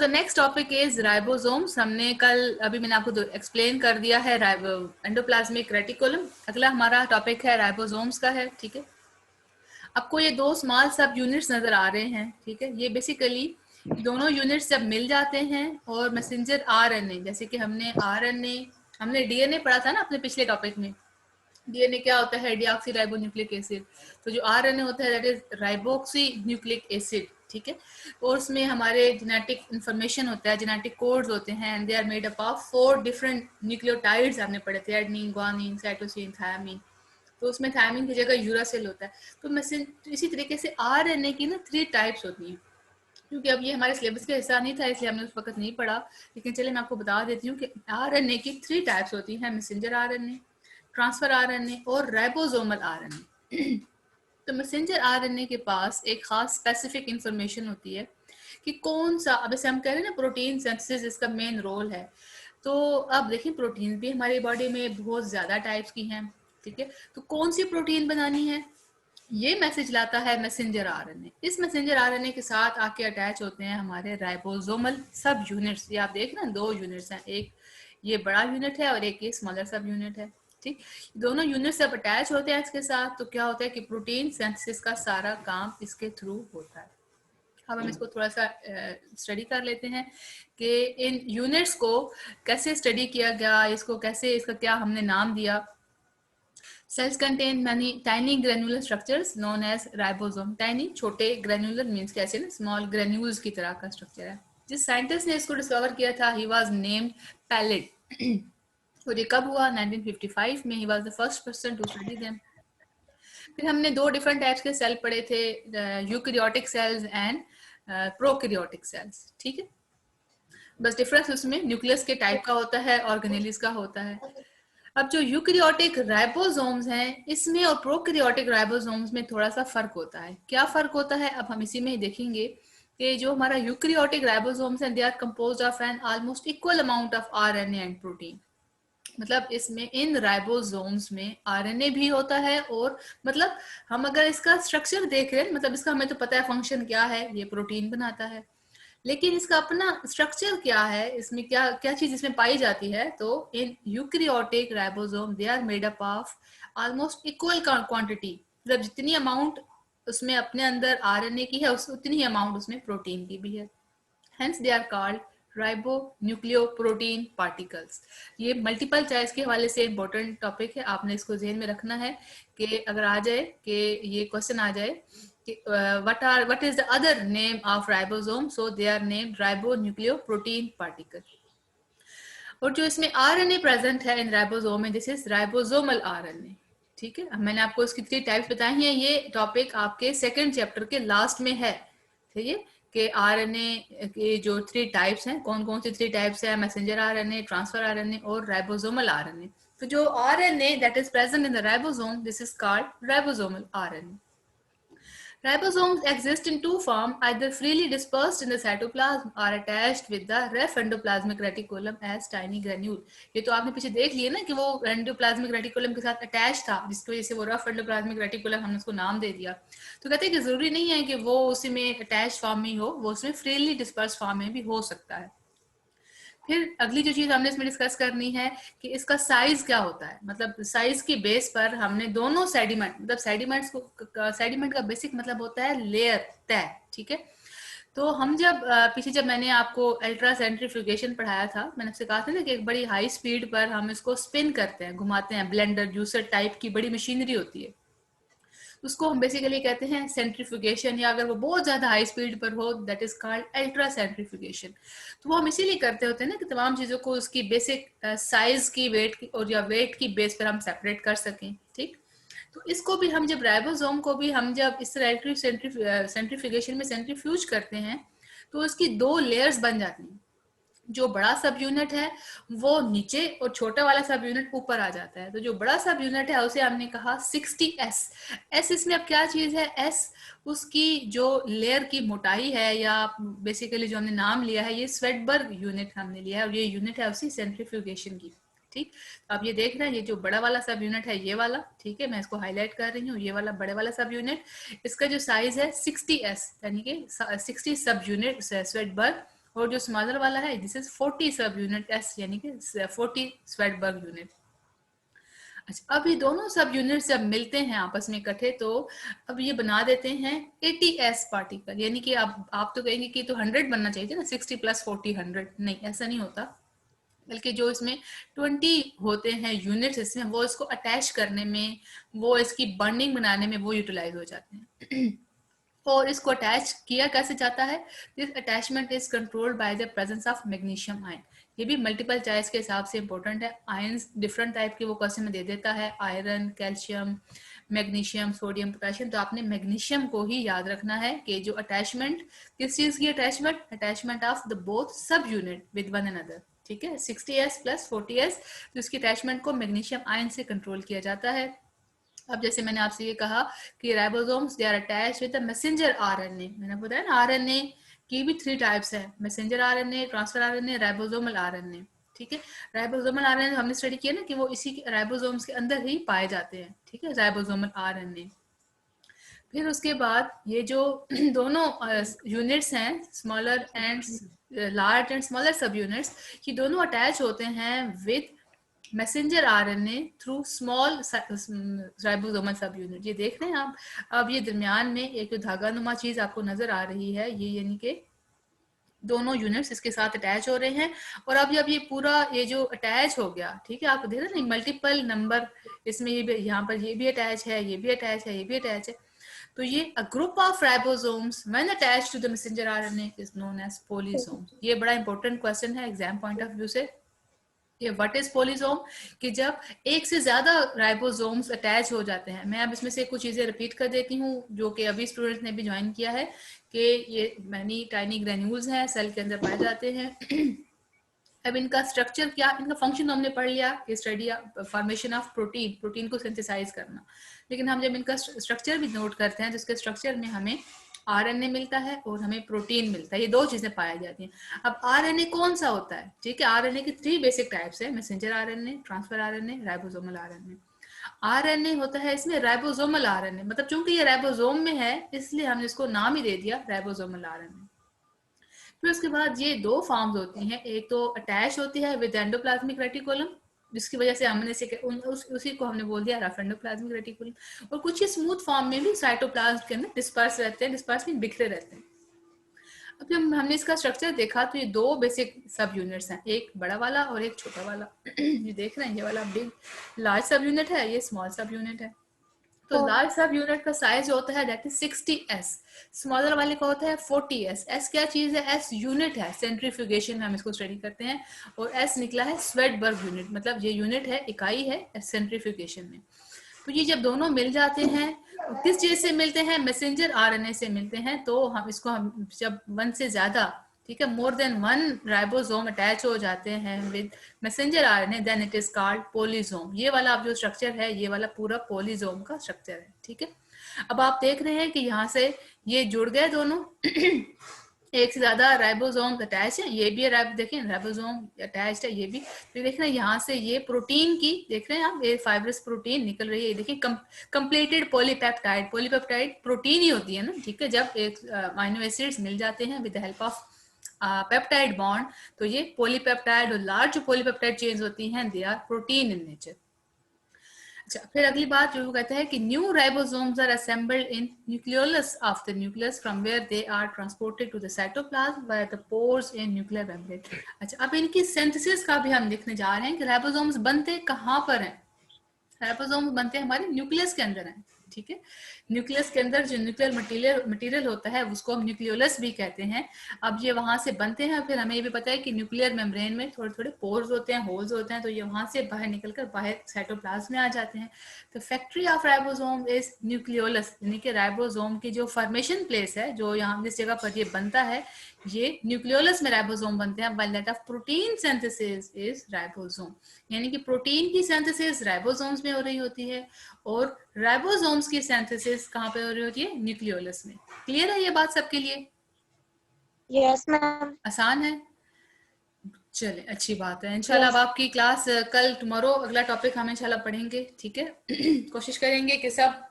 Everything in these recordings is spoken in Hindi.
The next topic is ribosomes. हमने कल अभी मैंने आपको एक्सप्लेन कर दिया है एंडोप्लाज्मिक रेटिकुलम। अगला हमारा टॉपिक है राइबोसोम्स का है। ठीक है, आपको ये दो स्मॉल सब यूनिट्स नजर आ रहे हैं। ठीक है, ये बेसिकली दोनों यूनिट्स जब मिल जाते हैं और मैसेंजर आरएनए, जैसे कि हमने डीएनए पढ़ा था ना अपने पिछले टॉपिक में। डीएनए क्या होता है? Deoxy ribo nucleic acid. तो जो आरएनए होता है दैट इज राइबोक्सी न्यूक्लिक एसिड। ठीक है, और उसमें हमारे जेनेटिक इंफॉर्मेशन होता है, जेनेटिक कोड्स होते हैं, and they are made up of 4 different nucleotides. हमने पढ़े थे एडनिन, ग्वानिन, साइटोसिन, थायमिन। तो उसमें थायमिन की जगह यूरासिल होता है। तो इसी तरीके से आरएनए की ना 3 टाइप्स होती हैं। क्योंकि अब ये हमारे सिलेबस का हिस्सा नहीं था इसलिए हमने उस वक्त नहीं पढ़ा, लेकिन चलिए मैं आपको बता देती हूँ कि आरएनए की 3 टाइप्स होती हैं, मैसेंजर आरएनए, ट्रांसफर आरएनए और राइबोसोमल आरएनए। तो मैसेंजर आरएनए के पास एक खास स्पेसिफिक इंफॉर्मेशन होती है कि कौन सा, अब जैसे हम कह रहे हैं ना प्रोटीन सिंथेसिस इसका मेन रोल है। तो अब देखिए प्रोटीन भी हमारी बॉडी में बहुत ज्यादा टाइप्स की हैं। ठीक है, तो कौन सी प्रोटीन बनानी है ये मैसेज लाता है मैसेंजर आरएनए। इस मैसेंजर आरएनए के साथ आके अटैच होते हैं हमारे राइबोसोमल सब यूनिट्स। ये आप देख रहे हैं 2 यूनिट्स हैं, एक ये बड़ा यूनिट है और एक ये स्मॉलर सब यूनिट है। ठीक, दोनों यूनिट जब अटैच होते हैं इसके साथ तो क्या होता है कि प्रोटीन सिंथेसिस का सारा काम इसके थ्रू होता है। अब हम इसको थोड़ा सा स्टडी कर लेते हैं कि इन यूनिट्स को कैसे स्टडी किया गया, इसको कैसे, इसका क्या हमने नाम दिया। Cells contain many tiny granular structures known as ribosome. Tiny छोटे granular means कैसे ना small granules की तरह का structure है। जिस साइंटिस्ट ने इसको डिस्कवर किया था he was named Pallet। और ये कब हुआ? 1955 में। he was the first person to study them। फिर हमने 2 डिफरेंट टाइप्स के सेल पढ़े थे, eukaryotic cells and prokaryotic cells. ठीक है, बस डिफरेंस उसमें न्यूक्लियस के टाइप का होता है, ऑर्गेनेलिस का होता है। अब जो यूकैरियोटिक राइबोसोम्स हैं इसमें और प्रोकैरियोटिक राइबोसोम्स में थोड़ा सा फर्क होता है। क्या फर्क होता है अब हम इसी में ही देखेंगे कि जो हमारा यूकैरियोटिक राइबोसोम्स हैं they are composed of an almost equal amount of RNA and protein. मतलब इसमें इन राइबोसोम्स में आरएनए भी होता है और मतलब हम अगर इसका स्ट्रक्चर देख रहे हैं, मतलब इसका हमें तो पता है फंक्शन क्या है, ये प्रोटीन बनाता है, लेकिन इसका अपना स्ट्रक्चर क्या है, इसमें क्या क्या चीज इसमें पाई जाती है। तो इन eukaryotic ribosome they are made up of almost equal quantity. मतलब जितनी अमाउंट उसमें अपने अंदर आरएनए की है उतनी ही अमाउंट उसमें प्रोटीन की भी है। Hence they are called ribonucleoprotein particles. ये मल्टीपल चॉइस के हवाले से इंपॉर्टेंट टॉपिक है, आपने इसको ध्यान में रखना है कि अगर आ जाए कि ये क्वेश्चन आ जाए what is the other name of ribosome, so they are named ribonucleoprotein particle। और जो इसमें आरएनए प्रेजेंट है इन राइबोसोम में, दिस इज राइबोसोमल आरएनए। ठीक है, मैंने आपको इसकी 3 टाइप्स बताई हैं। ये टॉपिक आपके 2nd चैप्टर के लास्ट में है। ठीक है, कि आरएनए के जो 3 टाइप्स हैं, कौन कौन सी 3 टाइप्स है, मैसेंजर आरएनए, ट्रांसफर आरएनए और राइबोसोमल आरएनए। तो जो RNA that is present in the ribosome, this is called ribosomal RNA. Ribosomes exist in 2 forms, either freely dispersed in the cytoplasm or attached with the ref endoplasmic reticulum as tiny granule। ये तो आपने पीछे देख लिया ना कि वो एंडोप्लाज्मिक रेटिकुलम के साथ अटैच था, जिसकी वजह से वो रफ एंडोप्लाज्मिक रेटिकुलम हमने उसको नाम दे दिया। तो कहते हैं कि जरूरी नहीं है कि वो उसी में अटैच फॉर्म में ही हो, वो उसमें फ्रीली डिस्पर्स फॉर्म में भी हो सकता है। फिर अगली जो चीज हमने इसमें डिस्कस करनी है कि इसका साइज क्या होता है। मतलब साइज की बेस पर हमने दोनों सेडिमेंट, मतलब सेडिमेंट का बेसिक मतलब होता है लेयर, तय। ठीक है, तो हम जब मैंने आपको अल्ट्रा सेंट्रीफ्यूगेशन पढ़ाया था, मैंने आपसे कहा था ना कि एक बड़ी हाई स्पीड पर हम इसको स्पिन करते हैं, घुमाते हैं, ब्लेंडर जूसर टाइप की बड़ी मशीनरी होती है, उसको हम बेसिकली कहते हैं सेंट्रीफ्यूगेशन, या अगर वो बहुत ज्यादा हाई स्पीड पर हो that is called ultra centrifugation. तो वो हम इसीलिए करते होते हैं ना कि तमाम चीजों को उसकी बेसिक साइज की, वेट की और या वेट की बेस पर हम सेपरेट कर सकें। ठीक, तो इसको भी हम जब राइबोसोम को भी हम जब इस तरह सेंट्रीफ्यूगेशन में सेंट्रीफ्यूज करते हैं तो उसकी 2 लेयर्स बन जाती हैं। जो बड़ा सब यूनिट है वो नीचे और छोटा वाला सब यूनिट ऊपर आ जाता है। तो जो बड़ा सब यूनिट है उसे हमने कहा 60s। एस इसमें अब क्या चीज है? एस उसकी जो लेयर की मोटाई है, या बेसिकली जो हमने नाम लिया है ये स्वेटबर्ग यूनिट हमने लिया है, और ये यूनिट है उसी सेंट्रीफ्यूगेशन की। ठीक, तो आप ये देख रहे हैं ये जो बड़ा वाला सब यूनिट है ये वाला, ठीक है, मैं इसको हाईलाइट कर रही हूँ, ये वाला बड़े वाला सब यूनिट, इसका जो साइज है 60s यानी कि 60 सब यूनिट स्वेटबर्ग, और जो स्मॉलर वाला है दिस इज 40 सब यूनिट एस, यानी कि 40 स्वेटबर्ग यूनिट। अच्छा, अब ये दोनों सब यूनिट जब मिलते हैं आपस में इकट्ठे, तो अब ये बना देते हैं 80s पार्टिकल, यानी कि आप तो कहेंगे कि तो 100 बनना चाहिए ना, 60 + 40 100, नहीं ऐसा नहीं होता, बल्कि जो इसमें 20 होते हैं यूनिट्स इसमें, वो इसको अटैच करने में, वो इसकी बॉन्डिंग बनाने में वो यूटिलाइज हो जाते हैं। और इसको अटैच किया कैसे जाता है, this attachment is controlled by the presence of magnesium ion. ये भी मल्टीपल चॉइस के हिसाब से इंपॉर्टेंट है, आयंस डिफरेंट टाइप के वो क्वेश्चन में दे देता है, iron, calcium, magnesium, sodium, potassium. तो आपने मैग्नीशियम को ही याद रखना है कि जो अटैचमेंट, किस चीज की attachment, attachment of the both सब यूनिट विद वन अनदर, ठीक है, 60s + 40s, तो इसकी अटैचमेंट को मैग्नीशियम आयन से कंट्रोल किया जाता है। अब जैसे मैंने आपसे ये कहा कि ribosomes they are attached with the messenger RNA, मैंने बताया ना आरएनए की भी 3 टाइप्स है, messenger RNA, transfer RNA, ribosomal RNA, ठीक है। राइबोसोमल आरएनए हमने स्टडी किया ना कि वो इसी राइबोसोम्स के अंदर ही पाए जाते हैं, ठीक है, राइबोसोमल आरएनए। फिर उसके बाद ये जो दोनों यूनिट्स हैं, smaller and large and smaller सब यूनिट्स, ये दोनों अटैच होते हैं with messenger RNA through small ribosomal सब यूनिट। ये देख रहे हैं आप, अब ये दरमियान में एक धागा नुमा चीज आपको नजर आ रही है, ये यानी कि दोनों यूनिट्स इसके साथ अटैच हो रहे हैं। और अब जब ये पूरा ये जो अटैच हो गया, ठीक है, आप देख रहे हैं मल्टीपल नंबर इसमें, ये भी यहाँ पर ये भी अटैच है, ये भी अटैच है, ये भी अटैच है, तो ये a group of ribosomes when attached to the messenger RNA is known as polysome. ये बड़ा इंपॉर्टेंट क्वेश्चन है एग्जाम पॉइंट ऑफ व्यू से। ये व्हाट इज पोलिसोम, कि जब एक से ज्यादा राइबोसोम्स अटैच हो जाते हैं। मैं अब इसमें से कुछ चीजें रिपीट कर देती हूँ जो कि अभी स्टूडेंट्स ने भी ज्वाइन किया है, कि ये मैनी टाइनी ग्रेन्यूल्स हैं, सेल के अंदर पाए जाते हैं। अब इनका स्ट्रक्चर क्या, इनका फंक्शन तो हमने पढ़ लिया कि study formation of protein, protein को सिंथेसाइज करना, लेकिन हम जब इनका स्ट्रक्चर भी नोट करते हैं, जिसके स्ट्रक्चर में हमें आरएनए मिलता है और हमें प्रोटीन मिलता है, ये दो चीजें पाई जाती हैं। अब आरएनए कौन सा होता है, ठीक है, आरएनए की 3 बेसिक टाइप्स है, messenger RNA, transfer RNA, ribosomal RNA. RNA होता है इसमें राइबोसोमल आरएनए, मतलब चूंकि ये राइबोसोम में है इसलिए हमने इसको नाम ही दे दिया राइबोसोमल आरएनए। फिर उसके बाद ये 2 फॉर्म्स होती हैं, एक तो अटैच होती है विद एंडोप्लाज्मिक रेटिकुलम, जिसकी वजह से हमने से उसी को हमने बोल दिया रफ एंडोप्लाज्मिक रेटिकुलम, और कुछ ही स्मूथ फॉर्म में भी साइटोप्लाज्म के अंदर डिस्पर्स रहते हैं, डिस्पर्स में बिखरे रहते हैं। अब जब हमने इसका स्ट्रक्चर देखा तो ये 2 बेसिक सब यूनिट्स हैं, एक बड़ा वाला और एक छोटा वाला। ये देख रहे हैं, ये वाला बिग लार्ज सब यूनिट है, ये स्मॉल सब यूनिट है। तो लार्ज सब यूनिट का साइज होता है दैट इज 60s, स्मॉलर वाले का होता है 40s। एस क्या चीज है, एस यूनिट है, सेंट्रीफ्यूगेशन में हम इसको स्टडी करते हैं, और एस निकला है स्वेटबर्ग यूनिट, मतलब ये यूनिट है, इकाई है सेंट्रीफ्यूगेशन में। तो ये जब दोनों मिल जाते हैं, किस चीज से मिलते हैं, मैसेंजर आरएनए से मिलते हैं, तो हम जब 1 से ज्यादा, ठीक है, मोर देन 1 राइबोसोम अटैच हो जाते हैं with messenger RNA, then it is called polysome. ये वाला आप जो स्ट्रक्चर है, ये वाला पूरा पोलिसोम का स्ट्रक्चर है, ठीक है। अब आप देख रहे हैं कि यहाँ से ये जुड़ गए दोनों एक से ज्यादा राइबोसोम अटैच है, ये भी देखिए राइबोसोम अटैच्ड है, ये भी। तो देख रहे हैं यहाँ से ये प्रोटीन की, देख रहे हैं आप, ये फाइब्रस प्रोटीन निकल रही है, देखिए कंप्लीटेड पॉलीपेप्टाइड, पॉलीपेप्टाइड प्रोटीन ही होती है ना, ठीक है। जब एक अमीनो एसिड्स मिल जाते हैं with the help of peptide bond, तो ये पॉलीपेप्टाइड, और लार्ज पॉलीपेप्टाइड चेन्स होती हैं, they are protein in nature. अच्छा, फिर अगली बात जो कहता है कि new ribosomes are assembled in nucleolus of the nucleus from where they are transported to the cytoplasm via the pores in nuclear membrane. अच्छा, अब इनकी सिंथेसिस का भी हम देखने जा रहे हैं कि राइबोसोम्स बनते कहाँ पर हैं। राइबोसोम्स बनते हमारे न्यूक्लियस के अंदर हैं, ठीक है। न्यूक्लियस के अंदर जो न्यूक्लियर मटेरियल होता है उसको हम न्यूक्लियोलस भी कहते हैं। अब ये वहां से बनते हैं, फिर हमें ये भी पता है कि न्यूक्लियर मेम्ब्रेन में थोड़े थोड़े पोर्स होते हैं, होल्स होते हैं, तो ये वहां से बाहर निकलकर बाहर साइटोप्लाज्म में आ जाते हैं। तो factory of ribosome is nucleolus, यानी कि राइबोसोम की जो फॉर्मेशन प्लेस है, जो यहाँ जिस जगह पर ये बनता है, ये न्यूक्लियोलस में राइबोसोम बनते हैं। While that of protein synthesis is ribosome, यानी कि प्रोटीन की सिंथेसिस राइबोसोम्स में हो रही होती है, और राइबोसोम्स की सिंथेसिस कहाँ पे हो रही होती है, न्यूक्लियोलस में। क्लियर है ये बात सबके लिए? Yes ma'am. आसान है, चले अच्छी बात है। इंशाल्लाह अब आपकी क्लास कल टुमारो अगला टॉपिक हम इंशाल्लाह पढ़ेंगे, ठीक है। कोशिश करेंगे कि सब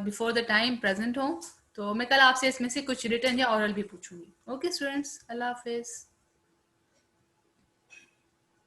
बिफोर द टाइम प्रेजेंट हो, तो मैं कल आपसे इसमें से कुछ रिटर्न या ऑरल भी पूछूंगी। ओके स्टूडेंट्स, अल्लाह हाफिज।